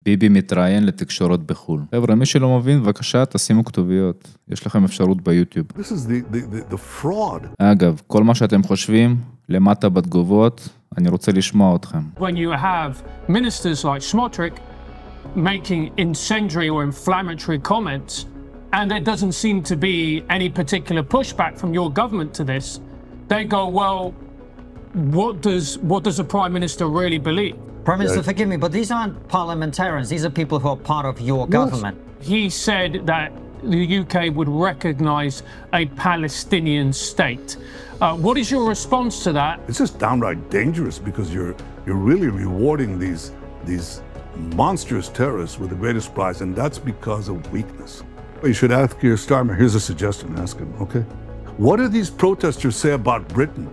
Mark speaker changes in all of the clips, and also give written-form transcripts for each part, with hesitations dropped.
Speaker 1: ביבי מתראיין לתקשורת בחול. חבר'ה, מי שלא מבין, בבקשה, תשימו כתוביות. יש לכם אפשרות ביוטיוב.
Speaker 2: This is the fraud.
Speaker 1: אגב, כל מה שאתם חושבים, למטה בתגובות, אני רוצה לשמוע אתכם.
Speaker 3: When you have ministers like Smotrich making incendiary or inflammatory comments, and there doesn't seem to be any particular pushback from your government to this, they go, well, what does the Prime Minister really believe?
Speaker 4: Prime Minister, forgive me, but these aren't parliamentarians. These are people who are part of your government.
Speaker 3: He said that the UK would recognise a Palestinian state. What is your response to that?
Speaker 2: It's just downright dangerous because you're really rewarding these monstrous terrorists with the greatest prize, and that's because of weakness. You should ask your Starmer. Here's a suggestion. Ask him, okay? What do these protesters say about Britain?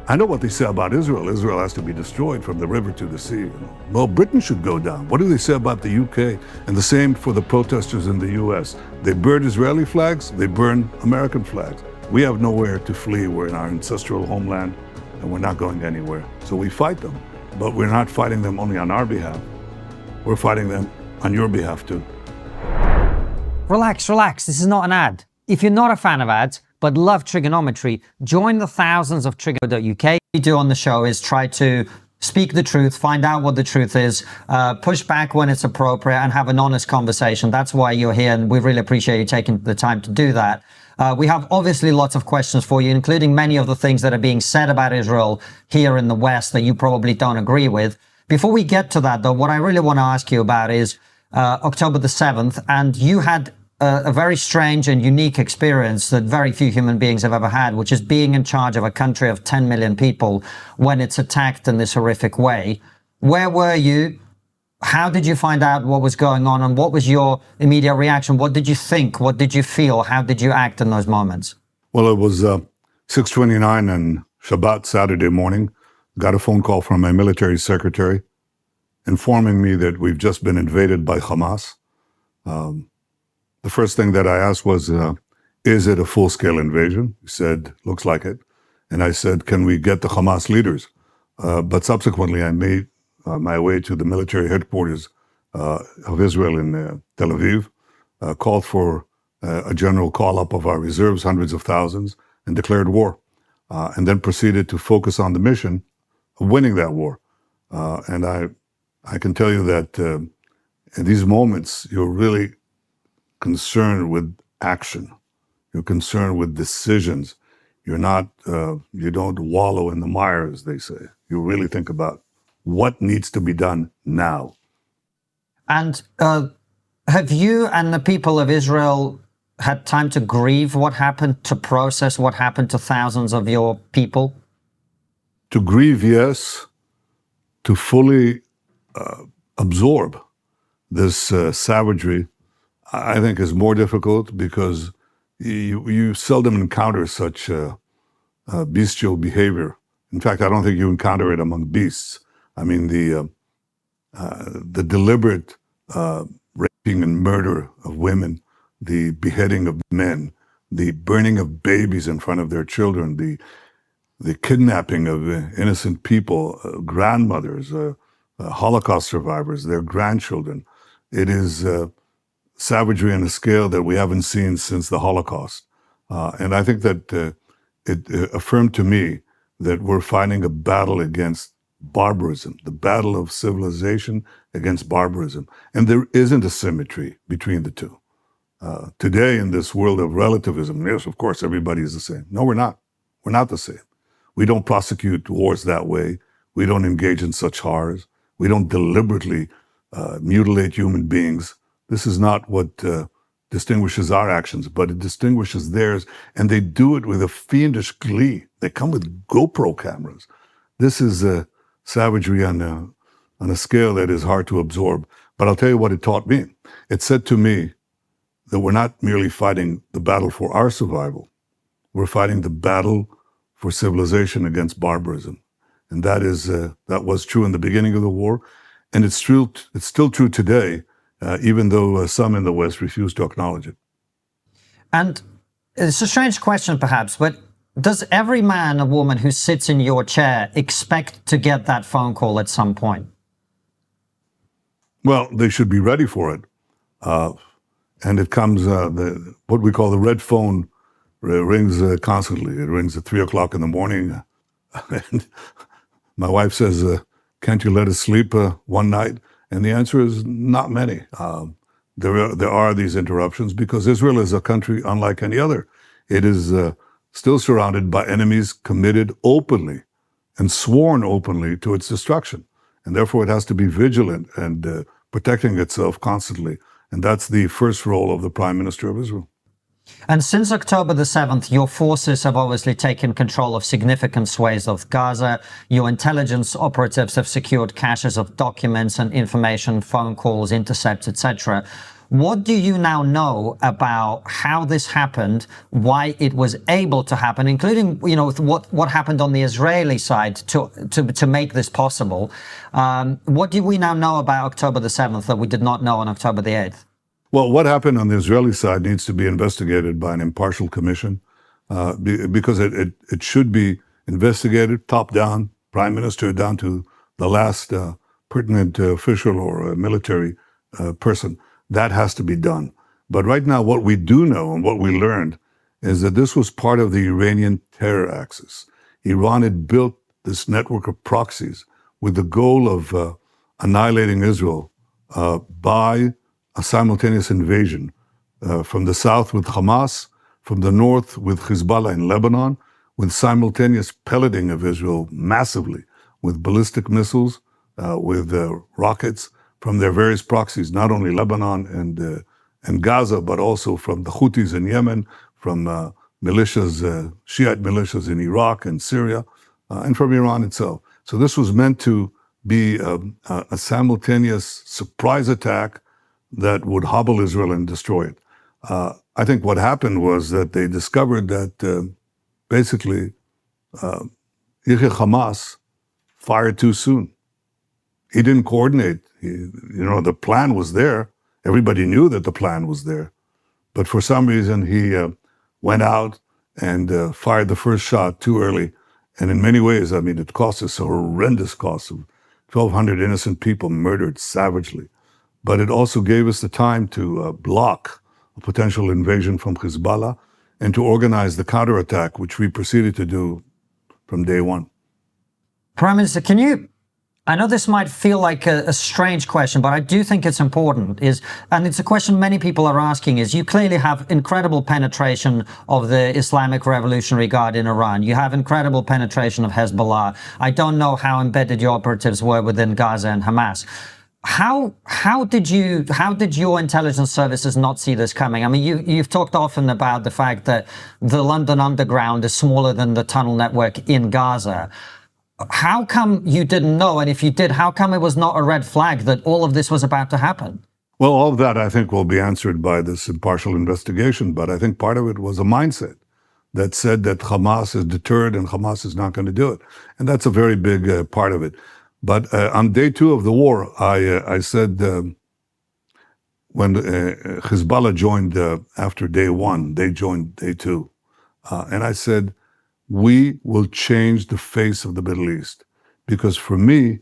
Speaker 2: I know what they say about Israel. Israel has to be destroyed from the river to the sea. Well, Britain should go down. What do they say about the UK? And the same for the protesters in the US. They burn Israeli flags, they burn American flags. We have nowhere to flee. We're in our ancestral homeland, and we're not going anywhere. So we fight them, but we're not fighting them only on our behalf. We're fighting them on your behalf too.
Speaker 4: Relax. This is not an ad. If you're not a fan of ads, but love trigonometry, join the thousands of trigger.uk. What we do on the show is try to speak the truth, find out what the truth is, push back when it's appropriate, and have an honest conversation. That's why you're here, and we really appreciate you taking the time to do that. We have obviously lots of questions for you, including many of the things that are being said about Israel here in the West that you probably don't agree with. Before we get to that, though, what I really want to ask you about is October the 7th, and you had a very strange and unique experience that very few human beings have ever had, which is being in charge of a country of 10 million people when it's attacked in this horrific way. Where were you? How did you find out what was going on? And what was your immediate reaction? What did you think? What did you feel? How did you act in those moments?
Speaker 2: Well, it was 6:29 and Shabbat, Saturday morning. Got a phone call from my military secretary informing me that we've just been invaded by Hamas. The first thing that I asked was, is it a full-scale invasion? He said, looks like it. And I said, can we get the Hamas leaders? But subsequently, I made my way to the military headquarters of Israel in Tel Aviv, called for a general call-up of our reserves, hundreds of thousands, and declared war. And then proceeded to focus on the mission of winning that war. And I can tell you that in these moments, you're really concerned with action. You're concerned with decisions. You're not, you don't wallow in the mire, as they say. You really think about what needs to be done now.
Speaker 4: And have you and the people of Israel had time to grieve what happened, to process what happened to thousands of your people?
Speaker 2: To grieve, yes. To fully absorb this savagery, I think, is more difficult because you seldom encounter such bestial behavior. In fact, I don't think you encounter it among beasts. I mean, the deliberate raping and murder of women, the beheading of men, the burning of babies in front of their children, the kidnapping of innocent people, grandmothers, Holocaust survivors, their grandchildren. It is savagery on a scale that we haven't seen since the Holocaust. And I think that it affirmed to me that we're fighting a battle against barbarism, the battle of civilization against barbarism. And there isn't a symmetry between the two. Today, in this world of relativism, yes, of course, everybody is the same. No, we're not. We're not the same. We don't prosecute wars that way. We don't engage in such horrors. We don't deliberately mutilate human beings. This is not what distinguishes our actions, but it distinguishes theirs, and they do it with a fiendish glee. They come with GoPro cameras. This is savagery on a scale that is hard to absorb. But I'll tell you what it taught me. It said to me that we're not merely fighting the battle for our survival. We're fighting the battle for civilization against barbarism. And that was true in the beginning of the war, and it's still true today, even though some in the West refuse to acknowledge it.
Speaker 4: And it's a strange question, perhaps, but does every man or woman who sits in your chair expect to get that phone call at some point?
Speaker 2: Well, they should be ready for it. And it comes, what we call the red phone rings constantly. It rings at 3 o'clock in the morning. And my wife says, can't you let us sleep one night? And the answer is not many. There are these interruptions because Israel is a country unlike any other. It is still surrounded by enemies committed openly and sworn openly to its destruction. And therefore it has to be vigilant and protecting itself constantly. And that's the first role of the Prime Minister of Israel.
Speaker 4: And since October the 7th, your forces have obviously taken control of significant swathes of Gaza. Your intelligence operatives have secured caches of documents and information, phone calls, intercepts, etc. What do you now know about how this happened, why it was able to happen, including, you know, what happened on the Israeli side to make this possible? What do we now know about October the 7th that we did not know on October the 8th?
Speaker 2: Well, what happened on the Israeli side needs to be investigated by an impartial commission because it should be investigated top-down, Prime Minister down to the last pertinent official or military person. That has to be done. But right now, what we do know and what we learned is that this was part of the Iranian terror axis. Iran had built this network of proxies with the goal of annihilating Israel by a simultaneous invasion from the south with Hamas, from the north with Hezbollah in Lebanon, with simultaneous pelleting of Israel massively with ballistic missiles, with rockets from their various proxies, not only Lebanon and Gaza, but also from the Houthis in Yemen, from militias, Shiite militias in Iraq and Syria, and from Iran itself. So this was meant to be a simultaneous surprise attack that would hobble Israel and destroy it. I think what happened was that they discovered that basically Yahya Hamas fired too soon. He didn't coordinate. The plan was there. Everybody knew that the plan was there. But for some reason, he went out and fired the first shot too early. And in many ways, I mean, it cost us a horrendous cost of 1,200 innocent people murdered savagely. But it also gave us the time to block a potential invasion from Hezbollah and to organize the counterattack, which we proceeded to do from day one.
Speaker 4: Prime Minister, I know this might feel like a strange question, but I do think it's important, and it's a question many people are asking, is you clearly have incredible penetration of the Islamic Revolutionary Guard in Iran. You have incredible penetration of Hezbollah. I don't know how embedded your operatives were within Gaza and Hamas. How did your intelligence services not see this coming? I mean, you've talked often about the fact that the London Underground is smaller than the tunnel network in Gaza. How come you didn't know? And if you did, how come it was not a red flag that all of this was about to happen?
Speaker 2: Well, all of that, I think, will be answered by this impartial investigation. But I think part of it was a mindset that said that Hamas is deterred and Hamas is not going to do it. And that's a very big part of it. But on day 2 of the war, I said when Hezbollah joined after day 1, they joined day 2. And I said, we will change the face of the Middle East. Because for me,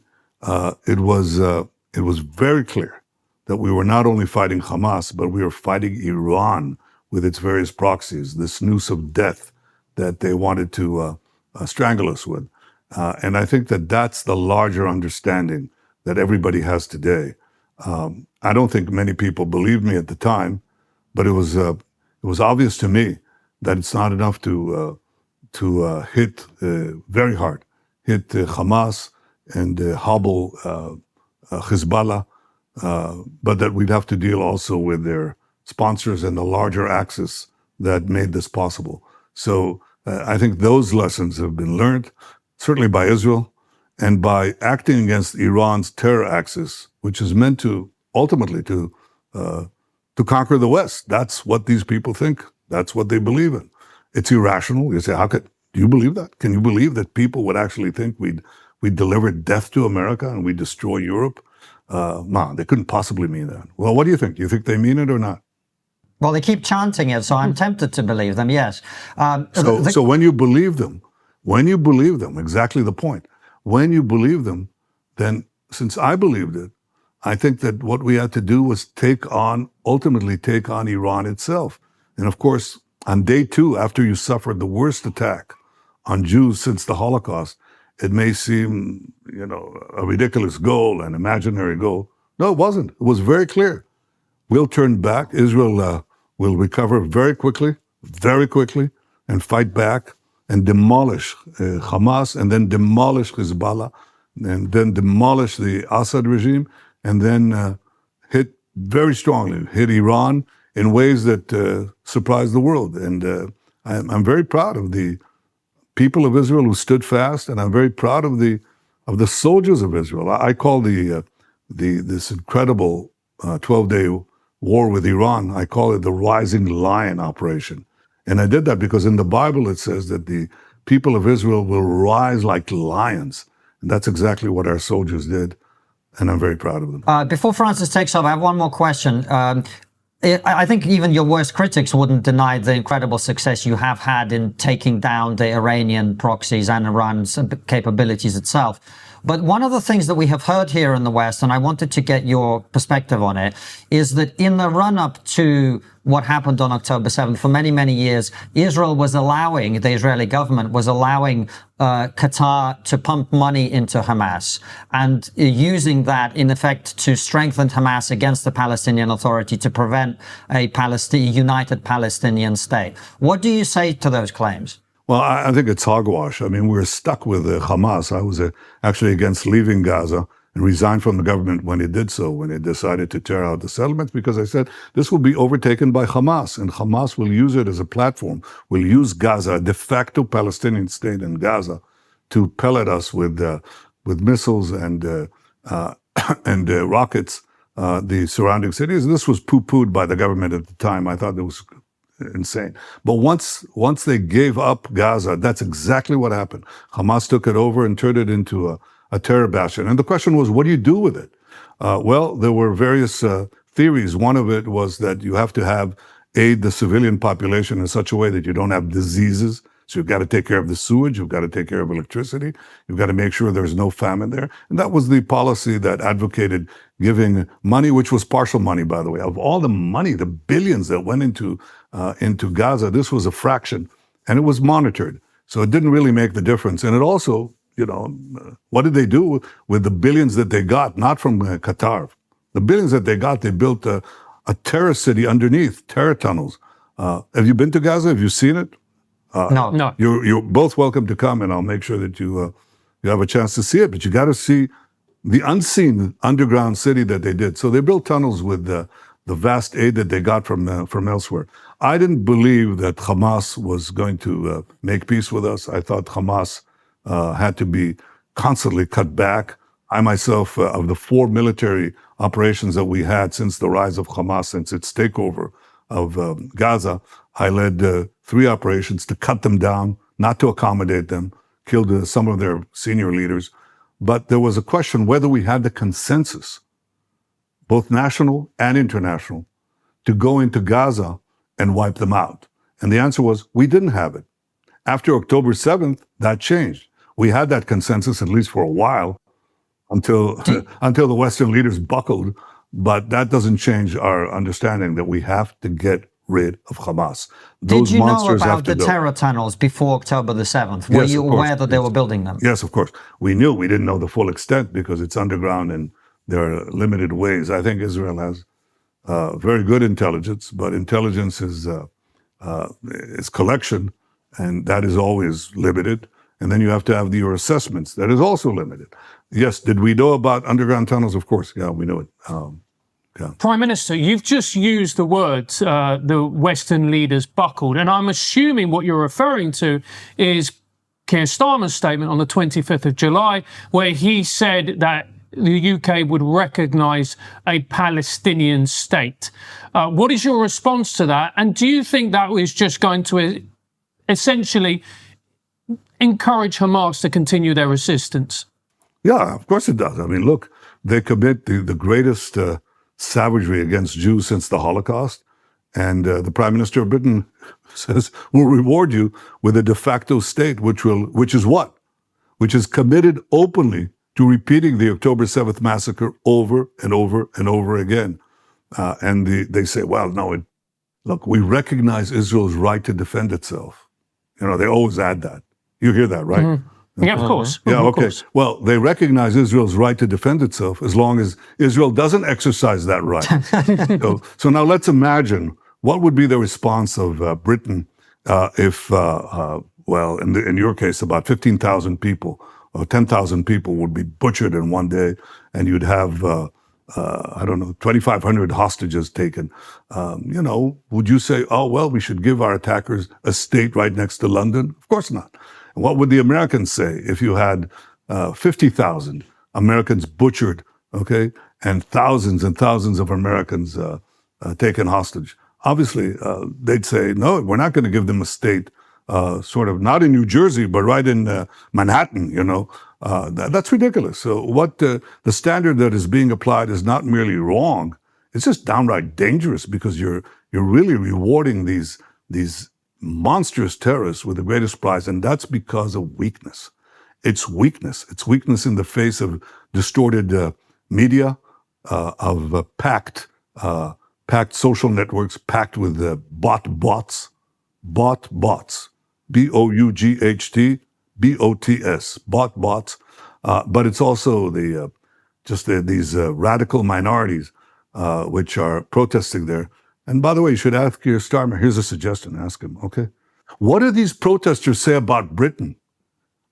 Speaker 2: it was very clear that we were not only fighting Hamas, but we were fighting Iran with its various proxies, this noose of death that they wanted to strangle us with. And I think that that's the larger understanding that everybody has today. I don't think many people believed me at the time, but it was obvious to me that it's not enough to hit very hard, hit Hamas and hobble Hezbollah, but that we'd have to deal also with their sponsors and the larger axis that made this possible. So I think those lessons have been learned, certainly by Israel, and by acting against Iran's terror axis, which is meant to ultimately to conquer the West. That's what these people think. That's what they believe in. It's irrational. You say, do you believe that? Can you believe that people would actually think we'd deliver death to America and we'd destroy Europe? No, they couldn't possibly mean that. Well, what do you think? Do you think they mean it or not?
Speaker 4: Well, they keep chanting it, so I'm tempted to believe them, yes.
Speaker 2: So when you believe them, exactly the point. When you believe them, then since I believed it, I think that what we had to do was ultimately take on Iran itself. And of course, on day 2, after you suffered the worst attack on Jews since the Holocaust, it may seem, a ridiculous goal, an imaginary goal. No, it wasn't. It was very clear. We'll turn back. Israel will recover very quickly, and fight back and demolish Hamas, and then demolish Hezbollah, and then demolish the Assad regime, and then hit Iran in ways that surprised the world. And I'm very proud of the people of Israel who stood fast, and I'm very proud of the soldiers of Israel. I call this incredible 12-day war with Iran, I call it the Rising Lion Operation. And I did that because in the Bible it says that the people of Israel will rise like lions. And that's exactly what our soldiers did. And I'm very proud of them.
Speaker 4: Before Francis takes over, I have one more question. I think even your worst critics wouldn't deny the incredible success you have had in taking down the Iranian proxies and Iran's capabilities itself. But one of the things that we have heard here in the West, and I wanted to get your perspective on it, is that in the run-up to what happened on October 7th, for many, many years, the Israeli government was allowing Qatar to pump money into Hamas and using that, in effect, to strengthen Hamas against the Palestinian Authority to prevent a united Palestinian state. What do you say to those claims?
Speaker 2: Well, I think it's hogwash. I mean, we're stuck with Hamas. I was actually against leaving Gaza and resigned from the government when it did so, when it decided to tear out the settlements, because I said this will be overtaken by Hamas, and Hamas will use it as a platform, will use Gaza, a de facto Palestinian state in Gaza, to pellet us with missiles and rockets, the surrounding cities. This was poo-pooed by the government at the time. I thought it was insane. But once they gave up Gaza, that's exactly what happened. Hamas took it over and turned it into a terror bastion. And the question was, what do you do with it? Well, there were various theories. One of it was that you have to aid the civilian population in such a way that you don't have diseases. So you've got to take care of the sewage, you've got to take care of electricity, you've got to make sure there's no famine there. And that was the policy that advocated giving money, which was partial money, by the way. Of all the money, the billions that went into Gaza, this was a fraction, and it was monitored. So it didn't really make the difference. And it also, what did they do with the billions that they got, not from Qatar? The billions that they got, they built a terror city underneath, terror tunnels. Have you been to Gaza? Have you seen it?
Speaker 3: No.
Speaker 2: You're both welcome to come, and I'll make sure that you have a chance to see it. But you got to see the unseen underground city that they did. So they built tunnels with the vast aid that they got from elsewhere. I didn't believe that Hamas was going to make peace with us. I thought Hamas had to be constantly cut back. I myself, of the 4 military operations that we had since the rise of Hamas, since its takeover of Gaza, I led 3 operations to cut them down, not to accommodate them, killed some of their senior leaders. But there was a question whether we had the consensus, both national and international, to go into Gaza and wipe them out. And the answer was, we didn't have it. After October 7th, that changed. We had that consensus, at least for a while, until the Western leaders buckled. But that doesn't change our understanding that we have to get rid of Hamas.
Speaker 4: Did you know about the terror tunnels before October the 7th? Were you aware that they were building them?
Speaker 2: Yes, of course. We knew. We didn't know the full extent because it's underground and there are limited ways. I think Israel has very good intelligence, but intelligence is collection, and that is always limited. And then you have to have your assessments. That is also limited. Yes, did we know about underground tunnels? Of course, yeah, we knew it.
Speaker 3: Prime Minister, you've just used the words, the Western leaders buckled, and I'm assuming what you're referring to is Keir Starmer's statement on the 25th of July, where he said that the UK would recognise a Palestinian state. What is your response to that? And do you think that is just going to essentially encourage Hamas to continue their resistance?
Speaker 2: Yeah, of course it does. I mean, look, they commit the greatest savagery against Jews since the Holocaust. And the Prime Minister of Britain says, we'll reward you with a de facto state, which is what? Which is committed openly to repeating the October 7th massacre over and over and over again. And they say, well, no, look, we recognize Israel's right to defend itself. You know, they always add that. You hear that, right?
Speaker 3: Mm-hmm. Yeah, of course.
Speaker 2: Yeah,
Speaker 3: of
Speaker 2: okay.
Speaker 3: Course.
Speaker 2: Well, they recognize Israel's right to defend itself as long as Israel doesn't exercise that right. So now let's imagine what would be the response of Britain if, well, in your case, about 15,000 people or 10,000 people would be butchered in one day, and you'd have, I don't know, 2,500 hostages taken. You know, would you say, oh, well, we should give our attackers a state right next to London? Of course not. And what would the Americans say if you had 50,000 Americans butchered, okay, and thousands of Americans taken hostage? Obviously, they'd say, no, we're not going to give them a state, sort of not in New Jersey, but right in Manhattan, you know. That's ridiculous. So what the standard that is being applied is not merely wrong, it's just downright dangerous, because you're really rewarding these monstrous terrorists with the greatest prize, and that's because of weakness. It's weakness. It's weakness in the face of distorted media, of packed social networks, packed with bots, B-O-U-G-H-T, B-O-T-S, bots. But it's also these radical minorities which are protesting there. And by the way, you should ask your starman. Here's a suggestion. Ask him, okay? What do these protesters say about Britain?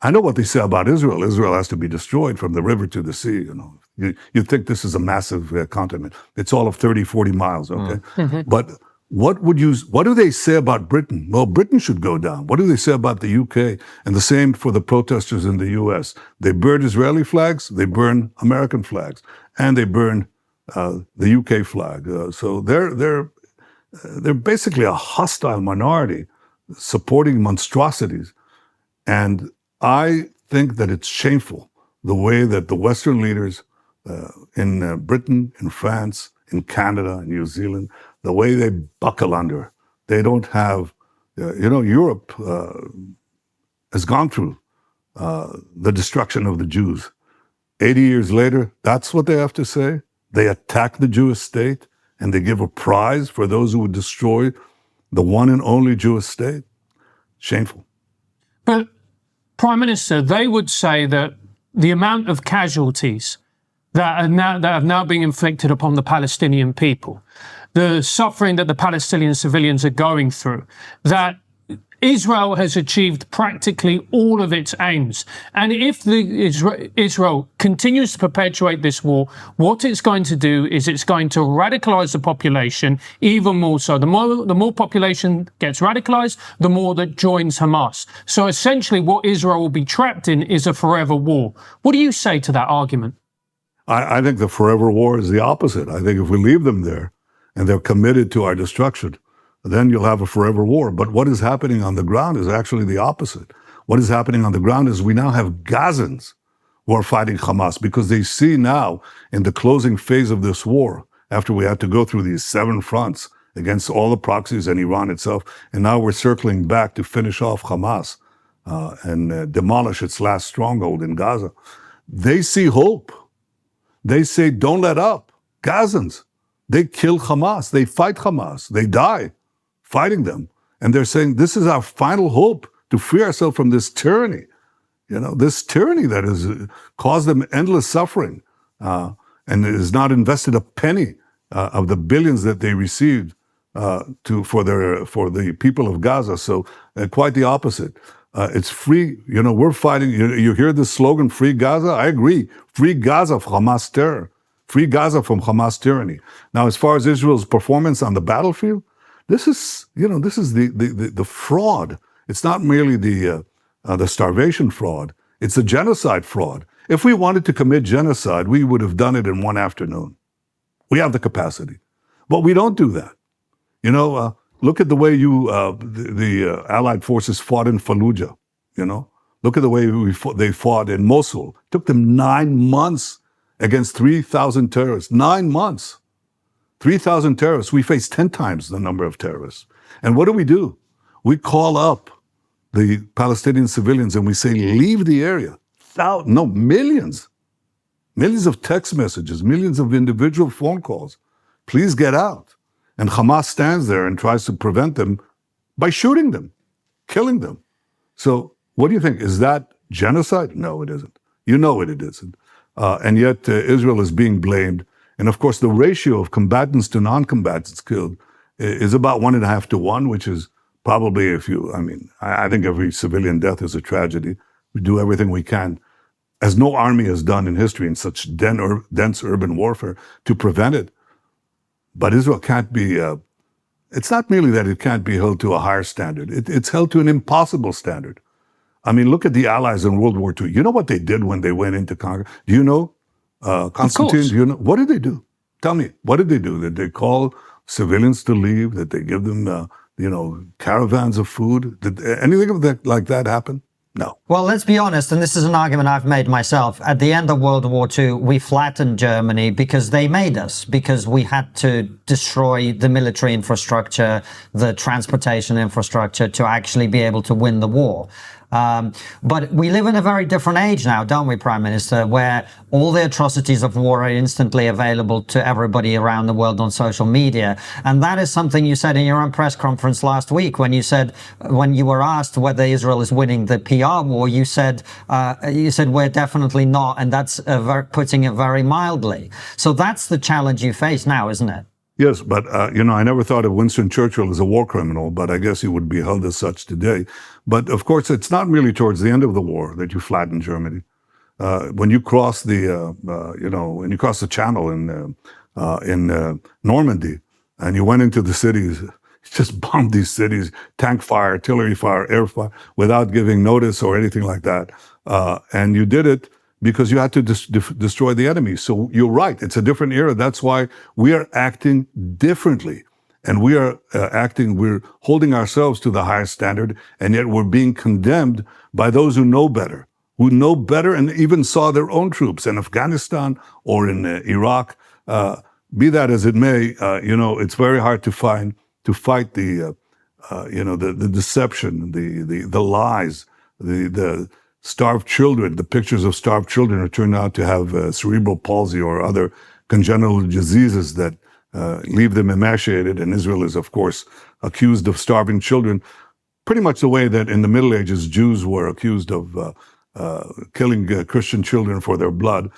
Speaker 2: I know what they say about Israel. Israel has to be destroyed from the river to the sea, you know. You'd think this is a massive continent. It's all of 30, 40 miles, okay? Mm-hmm. But what do they say about Britain? Well, Britain should go down. What do they say about the UK? And the same for the protesters in the US. They burn Israeli flags, they burn American flags, and they burn the UK flag. So they're basically a hostile minority supporting monstrosities. And I think that it's shameful the way that the Western leaders in Britain, in France, in Canada, in New Zealand, the way they buckle under. They don't have, Europe has gone through the destruction of the Jews. 80 years later, that's what they have to say. They attack the Jewish state, and they give a prize for those who would destroy the one and only Jewish state. Shameful.
Speaker 3: But, Prime Minister, they would say that the amount of casualties that have now been inflicted upon the Palestinian people, the suffering that the Palestinian civilians are going through, that Israel has achieved practically all of its aims. And if Israel continues to perpetuate this war, what it's going to do is it's going to radicalize the population even more so. The more population gets radicalized, the more that joins Hamas. So essentially what Israel will be trapped in is a forever war. What do you say to that argument?
Speaker 2: I think the forever war is the opposite. I think if we leave them there and they're committed to our destruction, then you'll have a forever war. But what is happening on the ground is actually the opposite. What is happening on the ground is we now have Gazans who are fighting Hamas because they see now in the closing phase of this war, after we had to go through these 7 fronts against all the proxies and Iran itself, and now we're circling back to finish off Hamas and demolish its last stronghold in Gaza. They see hope. They say, don't let up. Gazans, they kill Hamas. They fight Hamas. They die fighting them. And they're saying, this is our final hope to free ourselves from this tyranny. You know, this tyranny that has caused them endless suffering and has not invested a penny of the billions that they received for the people of Gaza. So quite the opposite. It's free, we're fighting, you hear this slogan, free Gaza? I agree. Free Gaza from Hamas terror. Free Gaza from Hamas tyranny. Now, as far as Israel's performance on the battlefield, this is the fraud. It's not merely the starvation fraud. It's the genocide fraud. If we wanted to commit genocide, we would have done it in one afternoon. We have the capacity. But we don't do that. Look at the way the Allied forces fought in Fallujah, Look at the way they fought in Mosul. It took them 9 months against 3,000 terrorists. 9 months. 3,000 terrorists. We face 10 times the number of terrorists. And what do? We call up the Palestinian civilians and we say, leave the area. Millions millions of text messages, millions of individual phone calls. Please get out. And Hamas stands there and tries to prevent them by shooting them, killing them. So what do you think? Is that genocide? No, it isn't. You know it isn't. And yet Israel is being blamed. And of course, the ratio of combatants to non-combatants killed is about 1.5 to 1, which is probably, I think every civilian death is a tragedy. We do everything we can, as no army has done in history in such dense urban warfare, to prevent it. But Israel can't be, it's not merely that it can't be held to a higher standard. It's held to an impossible standard. I mean, look at the Allies in World War II. You know what they did when they went into Congo? Do you know, Constantine, do you know? What did they do? Tell me, what did they do? Did they call civilians to leave? Did they give them, caravans of food? Did anything like that happen? No.
Speaker 4: Well, let's be honest, and this is an argument I've made myself. At the end of World War II, we flattened Germany because they made us, because we had to destroy the military infrastructure, the transportation infrastructure to actually be able to win the war. But we live in a very different age now, don't we, Prime Minister, where all the atrocities of war are instantly available to everybody around the world on social media. And that is something you said in your own press conference last week when you said, when you were asked whether Israel is winning the PR war, you said we're definitely not. And that's putting it very mildly. So that's the challenge you face now, isn't it?
Speaker 2: Yes, but, I never thought of Winston Churchill as a war criminal, but I guess he would be held as such today. But, of course, it's not really towards the end of the war that you flatten Germany. When you cross when you cross the channel in Normandy, and you went into the cities, just bombed these cities, tank fire, artillery fire, air fire, without giving notice or anything like that. And you did it because you had to destroy the enemy. So you're right, it's a different era. That's why we are acting differently. And we're holding ourselves to the highest standard, and yet we're being condemned by those who know better and even saw their own troops in Afghanistan or in Iraq. Be that as it may, it's very hard to fight the deception, the lies, the starved children. The pictures of starved children who turn out to have cerebral palsy or other congenital diseases that leave them emaciated. And Israel is, of course, accused of starving children, pretty much the way that in the Middle Ages Jews were accused of killing Christian children for their blood.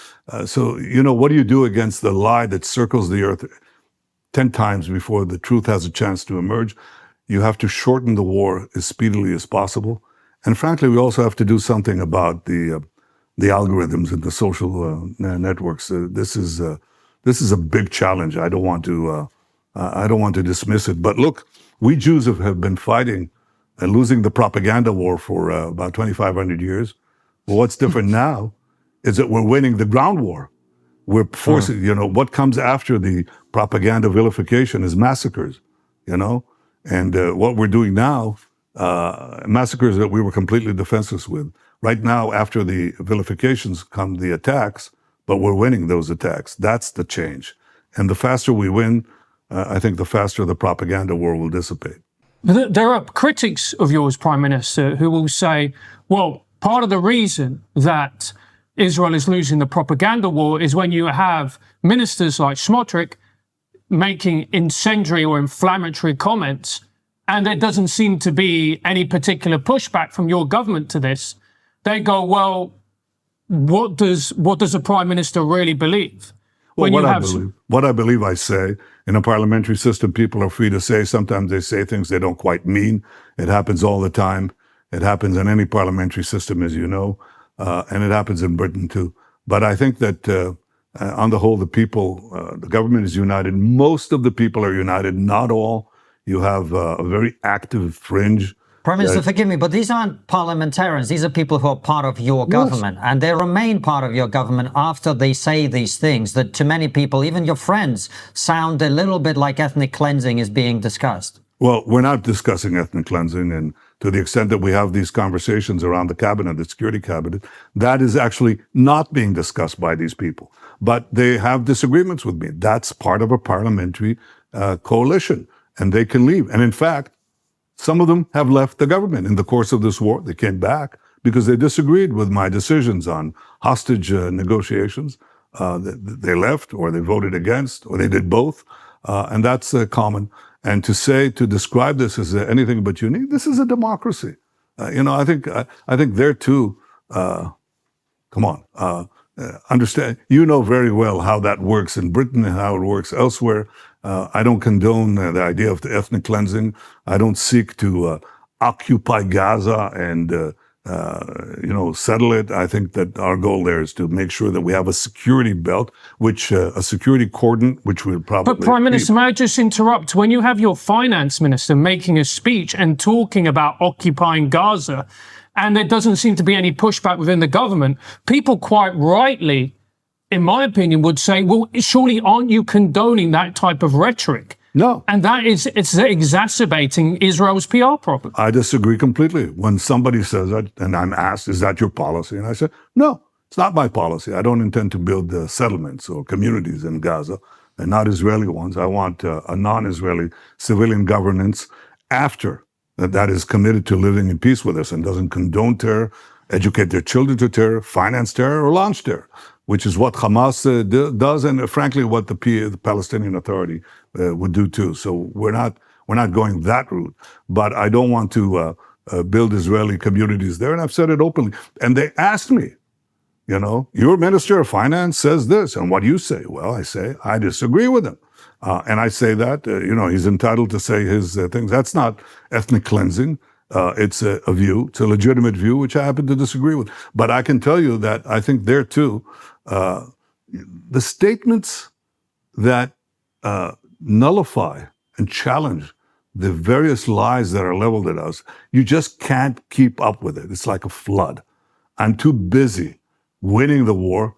Speaker 2: So, what do you do against the lie that circles the earth 10 times before the truth has a chance to emerge? You have to shorten the war as speedily as possible. And frankly, we also have to do something about the algorithms and the social networks. This is a big challenge. I don't want to dismiss it. But look, we Jews have been fighting and losing the propaganda war for about 2,500 years. Well, what's different now is that we're winning the ground war. We're forcing, what comes after the propaganda vilification is massacres, and what we're doing now, massacres that we were completely defenseless with. Right now, after the vilifications come the attacks, but we're winning those attacks. That's the change. And the faster we win, I think the faster the propaganda war will dissipate.
Speaker 3: There are critics of yours, Prime Minister, who will say, well, part of the reason that Israel is losing the propaganda war is when you have ministers like Smotrich making incendiary or inflammatory comments, and there doesn't seem to be any particular pushback from your government to this. They go, well, what does a Prime Minister really believe?
Speaker 2: Well, what I believe I say. In a parliamentary system, people are free to say. Sometimes they say things they don't quite mean. It happens all the time. It happens in any parliamentary system, as you know, and it happens in Britain too. But I think that on the whole, the government is united. Most of the people are united, not all. You have a very active fringe.
Speaker 4: Prime Minister, forgive me, but these aren't parliamentarians. These are people who are part of your government, and they remain part of your government after they say these things that to many people, even your friends, sound a little bit like ethnic cleansing is being discussed.
Speaker 2: Well, we're not discussing ethnic cleansing, and to the extent that we have these conversations around the cabinet, the security cabinet, that is actually not being discussed by these people. But they have disagreements with me. That's part of a parliamentary coalition, and they can leave. And in fact, some of them have left the government in the course of this war. They came back because they disagreed with my decisions on hostage negotiations, they left, or they voted against, or they did both, and that's common. And to describe this as anything but unique, this is a democracy. I think there too. Come on, understand. You know very well how that works in Britain and how it works elsewhere. I don't condone the idea of the ethnic cleansing. I don't seek to occupy Gaza and settle it. I think that our goal there is to make sure that we have a security belt, a security cordon, which we'll probably.
Speaker 3: But Prime Minister, may I just interrupt? When you have your finance minister making a speech and talking about occupying Gaza, and there doesn't seem to be any pushback within the government, people quite rightly, in my opinion, would say, well, surely aren't you condoning that type of rhetoric?
Speaker 2: No.
Speaker 3: And it's exacerbating Israel's PR problem.
Speaker 2: I disagree completely. When somebody says that, and I'm asked, is that your policy? And I say, no, it's not my policy. I don't intend to build settlements or communities in Gaza, and not Israeli ones. I want a non-Israeli civilian governance after that is committed to living in peace with us and doesn't condone terror, educate their children to terror, finance terror, or launch terror, which is what Hamas does, and frankly, what the Palestinian Authority would do too. So we're not going that route. But I don't want to build Israeli communities there, and I've said it openly. And they asked me, your Minister of Finance says this, and what do you say? Well, I say I disagree with him, and I say that he's entitled to say his things. That's not ethnic cleansing. It's a view. It's a legitimate view, which I happen to disagree with. But I can tell you that I think there too, the statements that nullify and challenge the various lies that are leveled at us, you just can't keep up with it. It's like a flood. I'm too busy winning the war,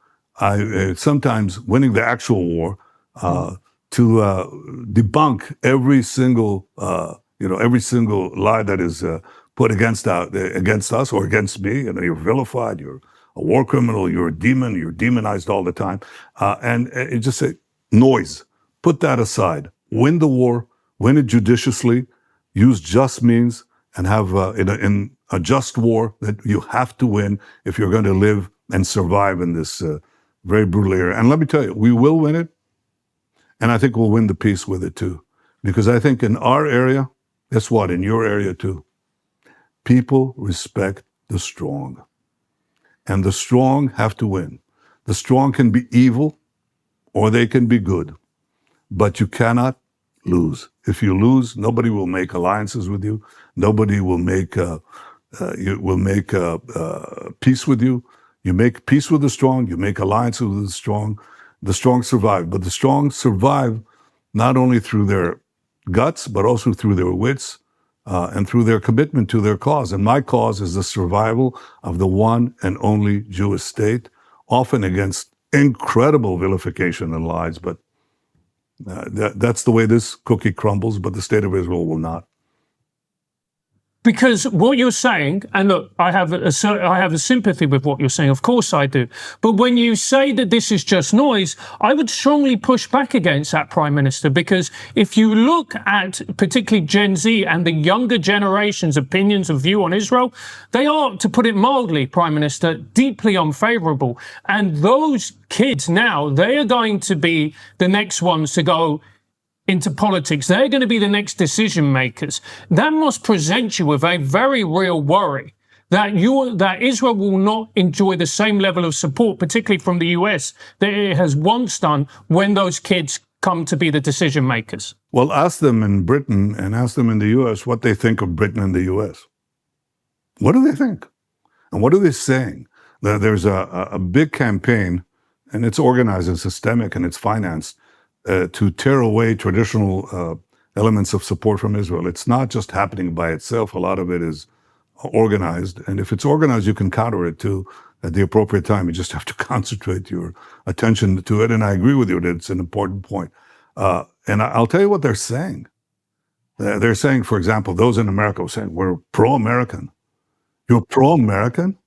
Speaker 2: sometimes winning the actual war, to debunk every single lie that is put against us or against me. You're vilified, you're a war criminal, you're a demon, you're demonized all the time. And it just say, noise, put that aside, win the war, win it judiciously, use just means, and have in a just war that you have to win if you're going to live and survive in this very brutal era. And let me tell you, we will win it, and I think we'll win the peace with it too. Because I think in our area, guess what, in your area too, people respect the strong. And the strong have to win. The strong can be evil or they can be good, but you cannot lose. If you lose, nobody will make alliances with you. Nobody will make peace with you. You make peace with the strong. You make alliances with the strong. The strong survive, but the strong survive not only through their guts, but also through their wits and through their commitment to their cause. And my cause is the survival of the one and only Jewish state, often against incredible vilification and lies. But that's the way this cookie crumbles, but the state of Israel will not.
Speaker 3: Because what you're saying, and look, I have a sympathy with what you're saying, of course I do. But when you say that this is just noise, I would strongly push back against that, Prime Minister, because if you look at particularly Gen Z and the younger generation's opinions and view on Israel, they are, to put it mildly, Prime Minister, deeply unfavorable. And those kids now, they are going to be the next ones to go into politics. They're going to be the next decision makers. That must present you with a very real worry that Israel will not enjoy the same level of support, particularly from the US, that it has once done when those kids come to be the decision makers.
Speaker 2: Well, ask them in Britain and ask them in the US what they think of Britain and the US. What do they think? And what are they saying? There's a big campaign, and it's organized and systemic and it's financed, to tear away traditional elements of support from Israel. It's not just happening by itself. A lot of it is organized. And if it's organized, you can counter it too at the appropriate time. You just have to concentrate your attention to it. And I agree with you that it's an important point. And I'll tell you what they're saying. They're saying, for example, those in America are saying, we're pro-American. You're pro-American?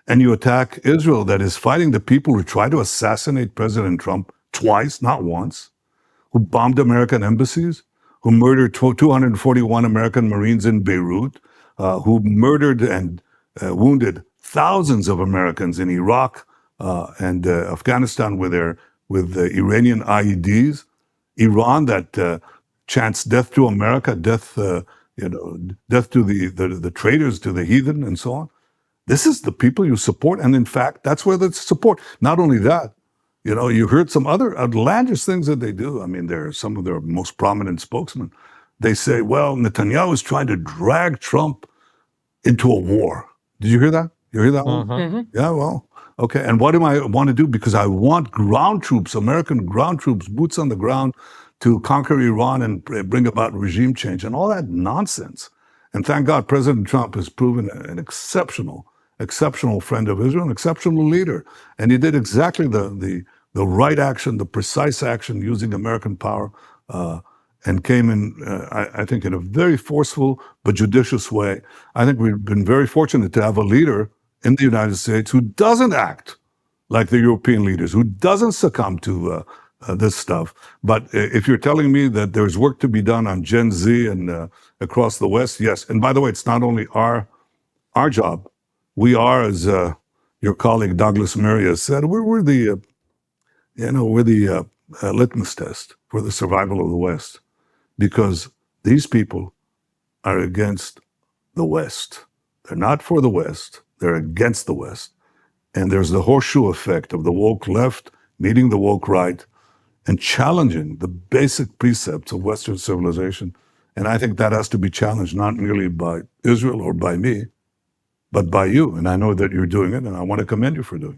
Speaker 2: And you attack Israel that is fighting the people who try to assassinate President Trump twice, not once, who bombed American embassies, who murdered 241 American Marines in Beirut, who murdered and wounded thousands of Americans in Iraq, and Afghanistan with the Iranian IEDs, Iran that chants death to America, death to the traitors, to the heathen, and so on. This is the people you support, and in fact, that's where the support. Not only that, you heard some other outlandish things that they do. I mean, they're some of their most prominent spokesmen. They say, well, Netanyahu is trying to drag Trump into a war. Did you hear that? You hear that one?
Speaker 3: Mm-hmm.
Speaker 2: Yeah, well, okay. And what do I want to do? Because I want ground troops, American ground troops, boots on the ground, to conquer Iran and bring about regime change and all that nonsense. And thank God President Trump has proven an exceptional friend of Israel, an exceptional leader. And he did exactly the right action, the precise action using American power, and came in, I think, in a very forceful but judicious way. I think we've been very fortunate to have a leader in the United States who doesn't act like the European leaders, who doesn't succumb to this stuff. But if you're telling me that there's work to be done on Gen Z and across the West, yes. And by the way, it's not only our job. We are, as your colleague Douglas Murray has said, we're the litmus test for the survival of the West, because these people are against the West. They're not for the West. They're against the West. And there's the horseshoe effect of the woke left meeting the woke right and challenging the basic precepts of Western civilization. And I think that has to be challenged not merely by Israel or by me, but by you. And I know that you're doing it, and I want to commend you for doing it.